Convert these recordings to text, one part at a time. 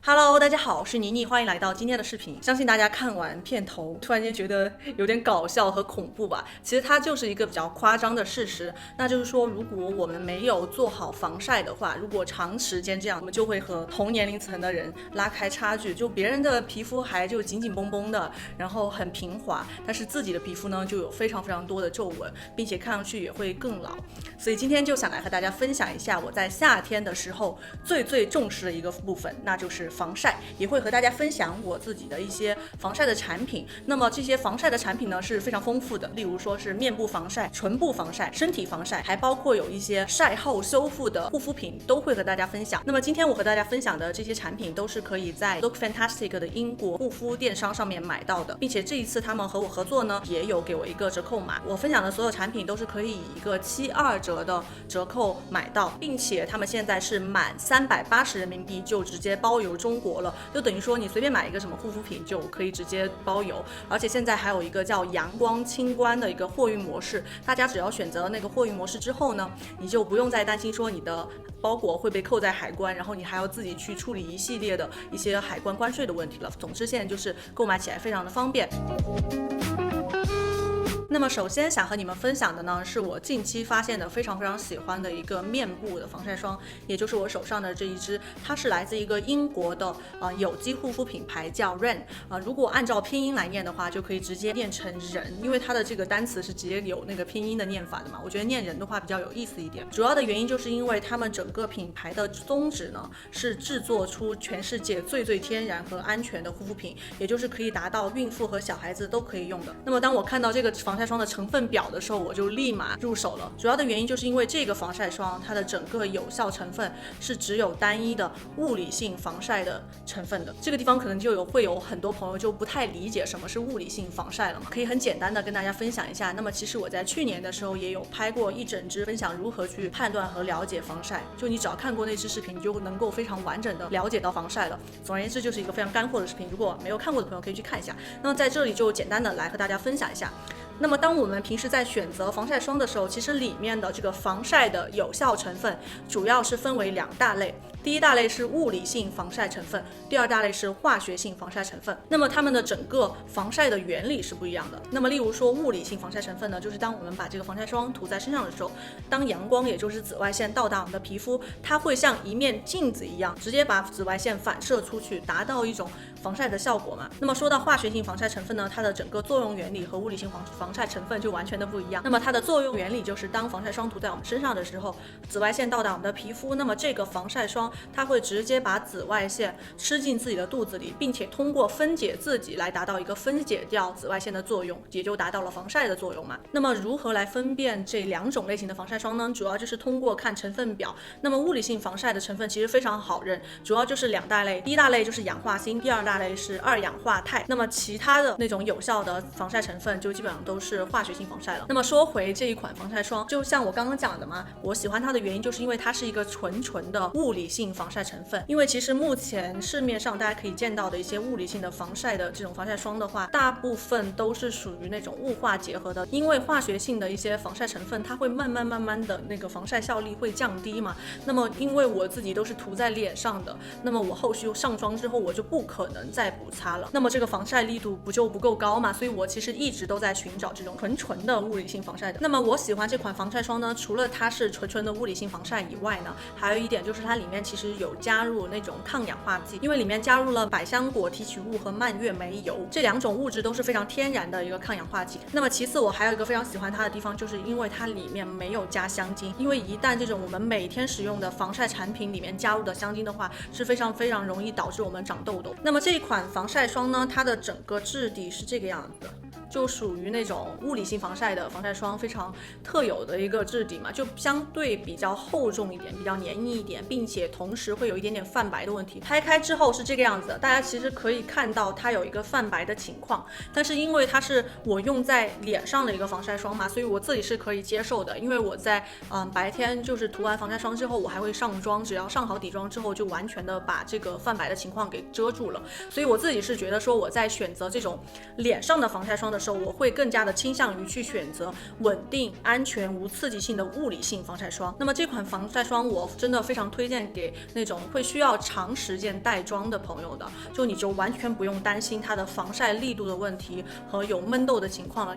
Hello，大家好，我是妮妮，欢迎来到今天的视频。相信大家看完片头，突然间觉得有点搞笑和恐怖吧？其实它就是一个比较夸张的事实，那就是说，如果我们没有做好防晒的话，如果长时间这样，我们就会和同年龄层的人拉开差距。就别人的皮肤还就紧紧绷绷的，然后很平滑，但是自己的皮肤呢，就有非常非常多的皱纹，并且看上去也会更老。所以今天就想来和大家分享一下我在夏天的时候最重视的一个部分，那就是防晒，也会和大家分享我自己的一些防晒的产品。那么这些防晒的产品呢是非常丰富的，例如说是面部防晒、唇部防晒、身体防晒，还包括有一些晒后修复的护肤品，都会和大家分享。那么今天我和大家分享的这些产品都是可以在 Look Fantastic 的英国护肤电商上面买到的，并且这一次他们和我合作呢，也有给我一个折扣码。我分享的所有产品都是可以以一个72折的折扣买到，并且他们现在是满380人民币就直接包邮中国了，就等于说你随便买一个什么护肤品就可以直接包邮。而且现在还有一个叫阳光清关的一个货运模式，大家只要选择那个货运模式之后呢，你就不用再担心说你的包裹会被扣在海关，然后你还要自己去处理一系列的一些海关关税的问题了。总之现在就是购买起来非常的方便。那么首先想和你们分享的呢，是我近期发现的非常非常喜欢的一个面部的防晒霜，也就是我手上的这一支，它是来自一个英国的有机护肤品牌叫 Ren，如果按照拼音来念的话，就可以直接念成人，因为它的这个单词是直接有那个拼音的念法的嘛，我觉得念人的话比较有意思一点。主要的原因就是因为他们整个品牌的宗旨呢，是制作出全世界最天然和安全的护肤品，也就是可以达到孕妇和小孩子都可以用的。那么当我看到这个防晒霜的成分表的时候，我就立马入手了。主要的原因就是因为这个防晒霜它的整个有效成分是只有单一的物理性防晒的成分的。这个地方可能会有很多朋友就不太理解什么是物理性防晒了嘛，可以很简单的跟大家分享一下。那么其实我在去年的时候也有拍过一整支分享如何去判断和了解防晒，就你只要看过那支视频，你就能够非常完整的了解到防晒了。总而言之就是一个非常干货的视频，如果没有看过的朋友可以去看一下。那么在这里就简单的来和大家分享一下。那么当我们平时在选择防晒霜的时候，其实里面的这个防晒的有效成分主要是分为2大类。第一大类是物理性防晒成分，第二大类是化学性防晒成分。那么它们的整个防晒的原理是不一样的。那么例如说物理性防晒成分呢，就是当我们把这个防晒霜涂在身上的时候，当阳光也就是紫外线到达我们的皮肤，它会像一面镜子一样，直接把紫外线反射出去，达到一种防晒的效果嘛。那么说到化学性防晒成分呢，它的整个作用原理和物理性防晒成分就完全的不一样。那么它的作用原理就是当防晒霜涂在我们身上的时候，紫外线到达我们的皮肤，那么这个防晒霜它会直接把紫外线吃进自己的肚子里，并且通过分解自己来达到一个分解掉紫外线的作用，也就达到了防晒的作用嘛。那么如何来分辨这2种类型的防晒霜呢？主要就是通过看成分表。那么物理性防晒的成分其实非常好认，主要就是2大类，第一大类就是氧化锌，第二大类是2氧化钛。那么其他的那种有效的防晒成分就基本上都是化学性防晒了。那么说回这一款防晒霜，就像我刚刚讲的嘛，我喜欢它的原因就是因为它是一个纯的物理性防晒成分。因为其实目前市面上大家可以见到的一些物理性的防晒的这种防晒霜的话，大部分都是属于那种雾化结合的。因为化学性的一些防晒成分，它会慢慢的那个防晒效力会降低嘛。那么因为我自己都是涂在脸上的，那么我后续上妆之后我就不可能再补擦了，那么这个防晒力度不就不够高嘛？所以我其实一直都在寻找这种纯的物理性防晒的。那么我喜欢这款防晒霜呢，除了它是纯的物理性防晒以外呢，还有一点就是它里面其实有加入那种抗氧化剂，因为里面加入了百香果提取物和蔓越莓油，这2种物质都是非常天然的一个抗氧化剂。那么其次我还有一个非常喜欢它的地方，就是因为它里面没有加香精，因为一旦这种我们每天使用的防晒产品里面加入的香精的话，是非常容易导致我们长痘痘。那么这一款防晒霜呢，它的整个质地是这个样子的，就属于那种物理性防晒的防晒霜非常特有的一个质地嘛，就相对比较厚重一点，比较黏腻一点，并且同时会有一点点泛白的问题。拍开之后是这个样子的，大家其实可以看到它有一个泛白的情况，但是因为它是我用在脸上的一个防晒霜嘛，所以我自己是可以接受的。因为我在白天就是涂完防晒霜之后，我还会上妆，只要上好底妆之后，就完全的把这个泛白的情况给遮住了。所以我自己是觉得说，我在选择这种脸上的防晒霜的时候，我会更加的倾向于去选择稳定、安全、无刺激性的物理性防晒霜。那么这款防晒霜我真的非常推荐给那种会需要长时间带妆的朋友的，就你就完全不用担心它的防晒力度的问题和有闷痘的情况了。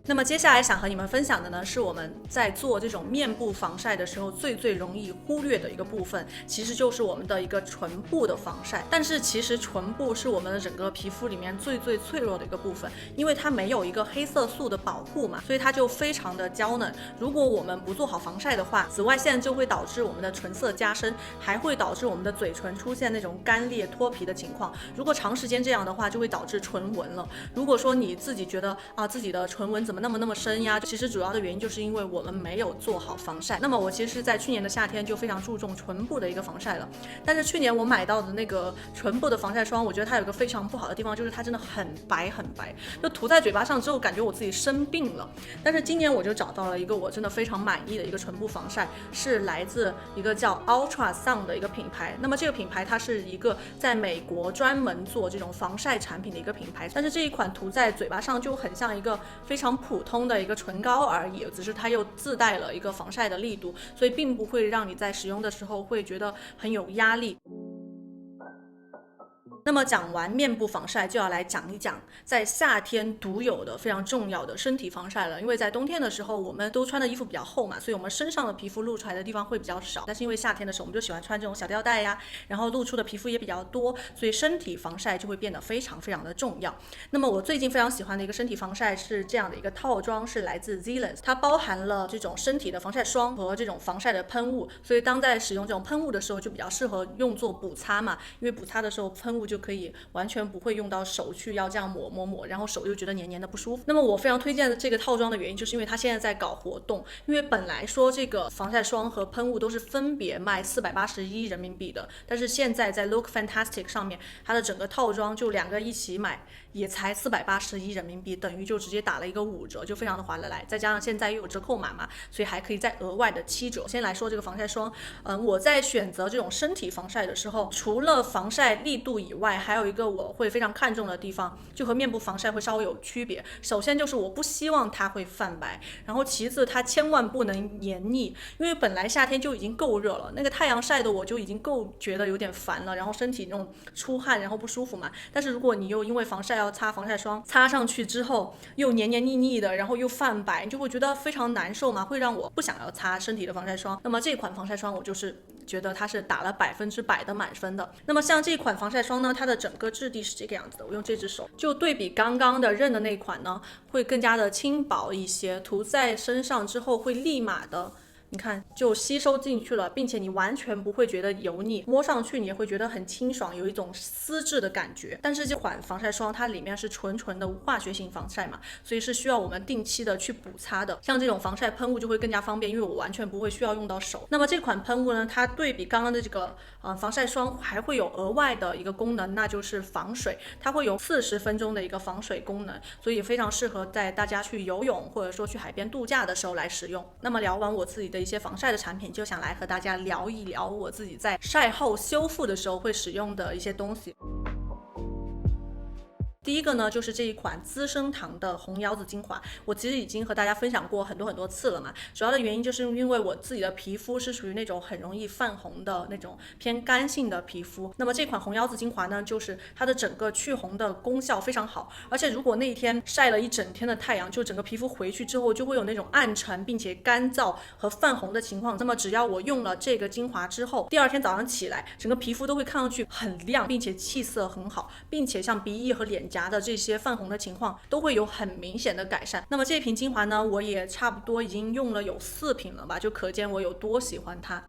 那么接下来想和你们分享的呢，是我们在做这种面部防晒的时候最容易忽略的一个部分，其实就是我们的一个唇部的防晒。但是其实唇部是我们的整个皮肤里面最脆弱的一个部分，因为它没有一个黑色素的保护嘛，所以它就非常的娇嫩。如果我们不做好防晒的话，紫外线就会导致我们的唇色加深，还会导致我们的嘴唇出现那种干裂脱皮的情况。如果长时间这样的话，就会导致唇纹了。如果说你自己觉得自己的唇纹怎么那么深呀，其实主要的原因就是因为我们没有做好防晒。那么我其实是在去年的夏天就非常注重唇部的一个防晒了，但是去年我买到的那个唇部的防晒霜，我觉得它有个非常不好的地方，就是它真的很白，就涂在嘴巴上之后感觉我自己生病了。但是今年我就找到了一个我真的非常满意的一个唇部防晒，是来自一个叫 Ultra Sun 的一个品牌。那么这个品牌它是一个在美国专门做这种防晒产品的一个品牌，但是这一款涂在嘴巴上就很像一个非常普通的一个唇膏而已，只是它又自带了一个防晒的力度，所以并不会让你在使用的时候会觉得很有压力。那么讲完面部防晒，就要来讲一讲在夏天独有的非常重要的身体防晒了。因为在冬天的时候我们都穿的衣服比较厚嘛，所以我们身上的皮肤露出来的地方会比较少，但是因为夏天的时候我们就喜欢穿这种小吊带呀，然后露出的皮肤也比较多，所以身体防晒就会变得非常的重要。那么我最近非常喜欢的一个身体防晒是这样的一个套装，是来自 Zealand， 它包含了这种身体的防晒霜和这种防晒的喷雾，所以当在使用这种喷雾的时候就比较适合用作补擦嘛，因为补擦的时候喷雾就可以完全不会用到手去要这样抹，然后手就觉得黏黏的不舒服。那么我非常推荐的这个套装的原因，就是因为它现在在搞活动，因为本来说这个防晒霜和喷雾都是分别卖481人民币的，但是现在在 Look Fantastic 上面，它的整个套装就2个一起买也才481人民币，等于就直接打了一个5折，就非常的划得来。再加上现在又有折扣码嘛，所以还可以再额外的7折。先来说这个防晒霜，我在选择这种身体防晒的时候，除了防晒力度以外，还有一个我会非常看重的地方，就和面部防晒会稍微有区别。首先就是我不希望它会泛白，然后其次它千万不能黏腻，因为本来夏天就已经够热了，那个太阳晒的我就已经够觉得有点烦了，然后身体那种出汗然后不舒服嘛。但是如果你又因为防晒要擦防晒霜，擦上去之后又黏黏腻腻的，然后又泛白，你就会觉得非常难受嘛，会让我不想要擦身体的防晒霜。那么这款防晒霜我就是觉得它是打了100%的满分的。那么像这款防晒霜呢，它的整个质地是这个样子的，我用这只手就对比刚刚的韧的那款呢，会更加的轻薄一些，涂在身上之后会立马的你看就吸收进去了，并且你完全不会觉得油腻，摸上去你也会觉得很清爽，有一种丝质的感觉。但是这款防晒霜它里面是纯的化学型防晒嘛，所以是需要我们定期的去补擦的。像这种防晒喷雾就会更加方便，因为我完全不会需要用到手。那么这款喷雾呢，它对比刚刚的这个防晒霜还会有额外的一个功能，那就是防水，它会有40分钟的一个防水功能，所以非常适合在大家去游泳或者说去海边度假的时候来使用。那么聊完我自己的一些防晒的产品，就想来和大家聊一聊我自己在晒后修复的时候会使用的一些东西。第一个呢，就是这一款资生堂的红腰子精华，我其实已经和大家分享过很多次了嘛。主要的原因就是因为我自己的皮肤是属于那种很容易泛红的那种偏干性的皮肤。那么这款红腰子精华呢，就是它的整个去红的功效非常好，而且如果那一天晒了一整天的太阳，就整个皮肤回去之后就会有那种暗沉并且干燥和泛红的情况。那么只要我用了这个精华之后，第二天早上起来，整个皮肤都会看上去很亮，并且气色很好，并且像鼻翼和脸颊的这些泛红的情况都会有很明显的改善。那么这瓶精华呢，我也差不多已经用了有4瓶了吧，就可见我有多喜欢它。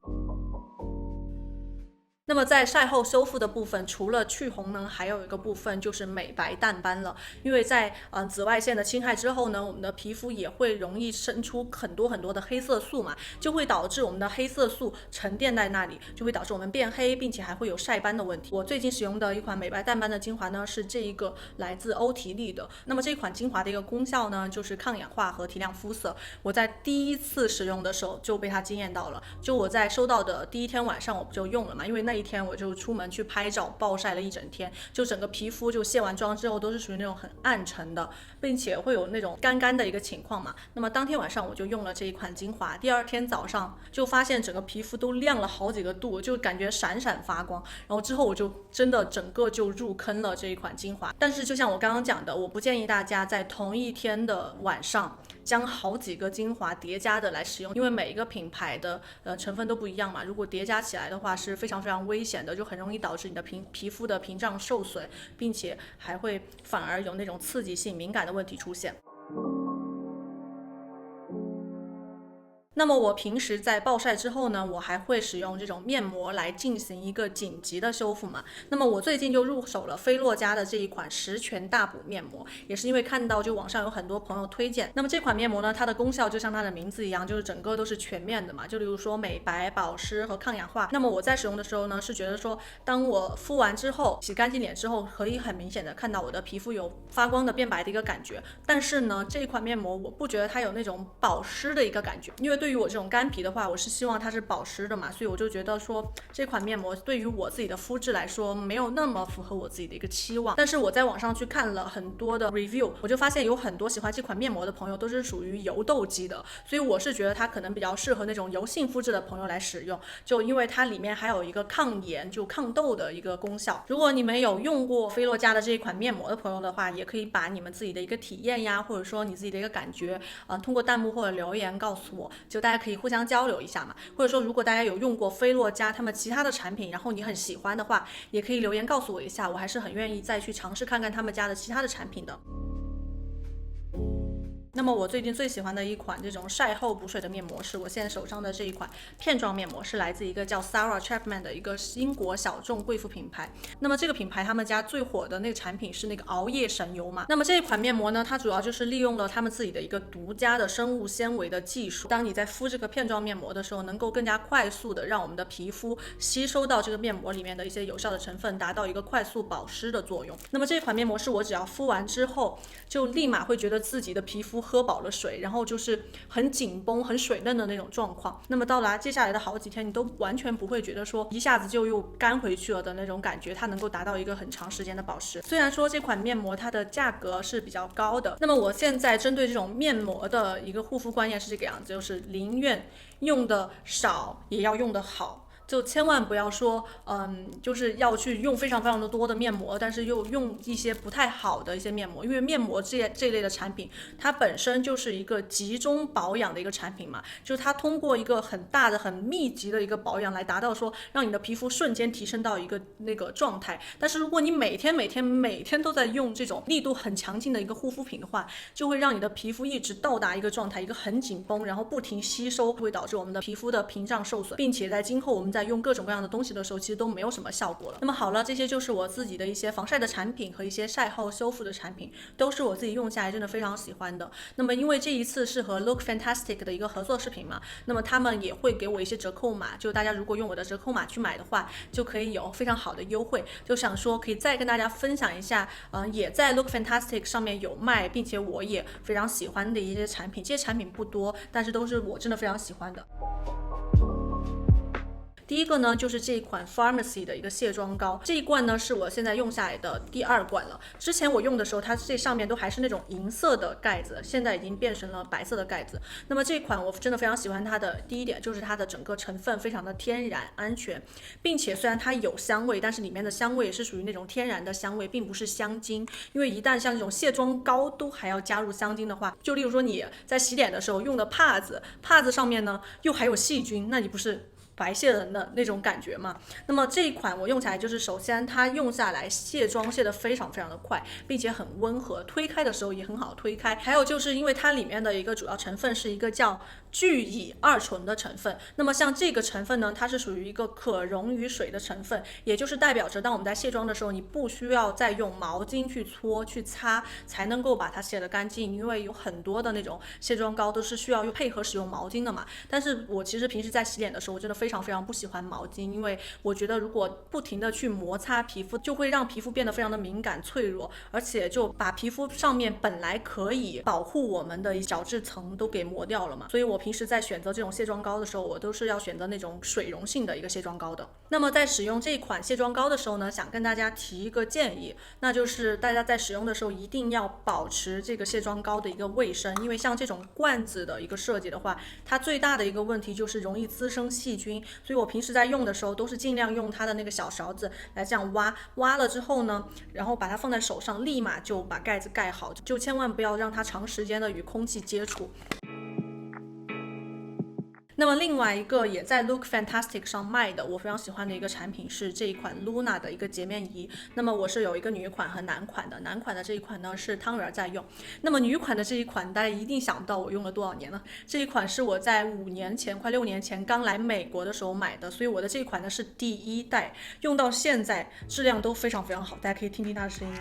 那么在晒后修复的部分，除了去红呢，还有一个部分就是美白淡斑了。因为在紫外线的侵害之后呢，我们的皮肤也会容易生出很多的黑色素嘛，就会导致我们的黑色素沉淀在那里，就会导致我们变黑，并且还会有晒斑的问题。我最近使用的一款美白淡斑的精华呢，是这一个来自欧缇丽的。那么这款精华的一个功效呢，就是抗氧化和提亮肤色。我在第一次使用的时候就被它惊艳到了，就我在收到的第一天晚上我就用了嘛，因为那一天我就出门去拍照，暴晒了一整天，就整个皮肤就卸完妆之后都是属于那种很暗沉的，并且会有那种干干的一个情况嘛。那么当天晚上我就用了这一款精华，第二天早上就发现整个皮肤都亮了好几个度，就感觉闪闪发光。然后之后我就真的整个就入坑了这一款精华。但是就像我刚刚讲的，我不建议大家在同一天的晚上将好几个精华叠加的来使用，因为每一个品牌的成分都不一样嘛，如果叠加起来的话是非常危险的，就很容易导致你的皮肤的屏障受损，并且还会反而有那种刺激性敏感的问题出现。那么我平时在暴晒之后呢，我还会使用这种面膜来进行一个紧急的修复嘛。那么我最近就入手了菲洛嘉的这一款十全大补面膜，也是因为看到就网上有很多朋友推荐。那么这款面膜呢，它的功效就像它的名字一样，就是整个都是全面的嘛，就例如说美白、保湿和抗氧化。那么我在使用的时候呢，是觉得说，当我敷完之后，洗干净脸之后，可以很明显的看到我的皮肤有发光的变白的一个感觉。但是呢，这一款面膜我不觉得它有那种保湿的一个感觉，因为对于我这种干皮的话，我是希望它是保湿的嘛，所以我就觉得说这款面膜对于我自己的肤质来说没有那么符合我自己的一个期望。但是我在网上去看了很多的 review， 我就发现有很多喜欢这款面膜的朋友都是属于油痘肌的，所以我是觉得它可能比较适合那种油性肤质的朋友来使用，就因为它里面还有一个抗炎就抗痘的一个功效。如果你们有用过菲洛嘉的这一款面膜的朋友的话，也可以把你们自己的一个体验呀，或者说你自己的一个感觉通过弹幕或者留言告诉我，就大家可以互相交流一下嘛。或者说如果大家有用过菲洛嘉他们其他的产品，然后你很喜欢的话，也可以留言告诉我一下，我还是很愿意再去尝试看看他们家的其他的产品的。那么我最近最喜欢的一款这种晒后补水的面膜是我现在手上的这一款片状面膜，是来自一个叫 Sarah Chapman 的一个英国小众贵妇品牌。那么这个品牌他们家最火的那个产品是那个熬夜神油嘛。那么这一款面膜呢，它主要就是利用了他们自己的一个独家的生物纤维的技术，当你在敷这个片状面膜的时候，能够更加快速的让我们的皮肤吸收到这个面膜里面的一些有效的成分，达到一个快速保湿的作用。那么这款面膜是我只要敷完之后，就立马会觉得自己的皮肤喝饱了水，然后就是很紧绷很水嫩的那种状况。那么到了接下来的好几天，你都完全不会觉得说一下子就又干回去了的那种感觉，它能够达到一个很长时间的保湿。虽然说这款面膜它的价格是比较高的，那么我现在针对这种面膜的一个护肤观念是这个样子，就是宁愿用的少也要用的好，就千万不要说就是要去用非常的多的面膜，但是又用一些不太好的一些面膜。因为面膜这类的产品，它本身就是一个集中保养的一个产品嘛，就是它通过一个很大的很密集的一个保养来达到说让你的皮肤瞬间提升到一个那个状态。但是如果你每天都在用这种力度很强劲的一个护肤品的话，就会让你的皮肤一直到达一个状态，一个很紧绷，然后不停吸收，会导致我们的皮肤的屏障受损，并且在今后我们在用各种各样的东西的时候，其实都没有什么效果了。那么好了，这些就是我自己的一些防晒的产品和一些晒后修复的产品，都是我自己用下来真的非常喜欢的。那么因为这一次是和 Look Fantastic 的一个合作视频嘛，那么他们也会给我一些折扣码，就大家如果用我的折扣码去买的话，就可以有非常好的优惠。就想说可以再跟大家分享一下，也在 Look Fantastic 上面有卖，并且我也非常喜欢的一些产品。这些产品不多，但是都是我真的非常喜欢的。第一个呢就是这一款 Pharmacy 的一个卸妆膏，这一罐呢是我现在用下来的第2罐了。之前我用的时候，它这上面都还是那种银色的盖子，现在已经变成了白色的盖子。那么这一款我真的非常喜欢它的第一点就是它的整个成分非常的天然安全，并且虽然它有香味，但是里面的香味也是属于那种天然的香味，并不是香精。因为一旦像这种卸妆膏都还要加入香精的话，就例如说你在洗脸的时候用的帕子上面呢又还有细菌，那你不是白卸人的那种感觉嘛。那么这一款我用起来就是首先它用下来卸妆卸得非常非常的快，并且很温和，推开的时候也很好推开。还有就是因为它里面的一个主要成分是一个叫聚乙二醇的成分，那么像这个成分呢，它是属于一个可溶于水的成分，也就是代表着当我们在卸妆的时候，你不需要再用毛巾去搓去擦才能够把它卸得干净，因为有很多的那种卸妆膏都是需要配合使用毛巾的嘛。但是我其实平时在洗脸的时候，我真的非常非常不喜欢毛巾，因为我觉得如果不停的去摩擦皮肤，就会让皮肤变得非常的敏感脆弱，而且就把皮肤上面本来可以保护我们的角质层都给磨掉了嘛。所以我平时在选择这种卸妆膏的时候，我都是要选择那种水溶性的一个卸妆膏的。那么在使用这一款卸妆膏的时候呢，想跟大家提一个建议，那就是大家在使用的时候一定要保持这个卸妆膏的一个卫生，因为像这种罐子的一个设计的话，它最大的一个问题就是容易滋生细菌，所以我平时在用的时候都是尽量用它的那个小勺子来这样挖了之后呢，然后把它放在手上，立马就把盖子盖好，就千万不要让它长时间的与空气接触。那么另外一个也在 Look Fantastic 上卖的我非常喜欢的一个产品是这一款 Luna 的一个洁面仪。那么我是有一个女款和男款的，男款的这一款呢是汤圆在用，那么女款的这一款大家一定想不到我用了多少年了，这一款是我在5年前快6年前刚来美国的时候买的，所以我的这一款呢是第1代，用到现在质量都非常非常好，大家可以听听它的声音，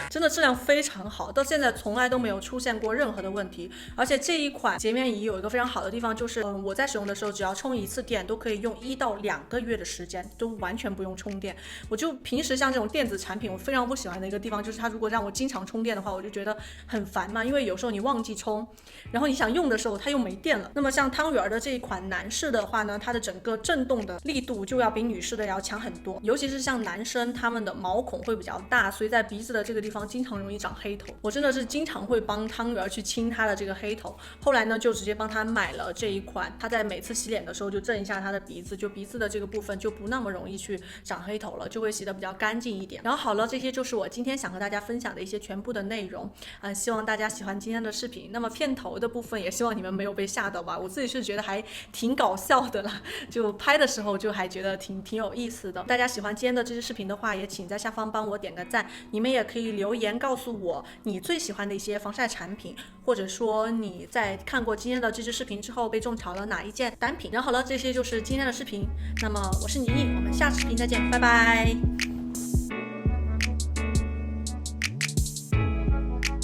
真的质量非常好，到现在从来都没有出现过任何的问题。而且这一款洁面仪有一个非常好的地方，就是我在使用的时候只要充1次电都可以用1到2个月的时间，都完全不用充电。我就平时像这种电子产品我非常不喜欢的一个地方，就是它如果让我经常充电的话，我就觉得很烦嘛，因为有时候你忘记充，然后你想用的时候它又没电了。那么像汤圆的这一款男士的话呢，它的整个震动的力度就要比女士的要强很多，尤其是像男生他们的毛孔会比较大，所以在鼻子的这个地方经常容易长黑头，我真的是经常会帮汤圆去清他的这个黑头。后来呢就直接帮他买了这一款，他在每次洗脸的时候就震一下他的鼻子，就鼻子的这个部分就不那么容易去长黑头了，就会洗得比较干净一点。然后好了，这些就是我今天想和大家分享的一些全部的内容，希望大家喜欢今天的视频。那么片头的部分也希望你们没有被吓到吧，我自己是觉得还挺搞笑的啦，就拍的时候就还觉得挺有意思的。大家喜欢今天的这支视频的话，也请在下方帮我点个赞，你们也可以留言告诉我你最喜欢的一些防晒产品，或者说你在看过今天的这支视频之后被种草了哪一件单品。然后好了，这些就是今天的视频，那么我是妮妮，我们下次视频再见，拜拜。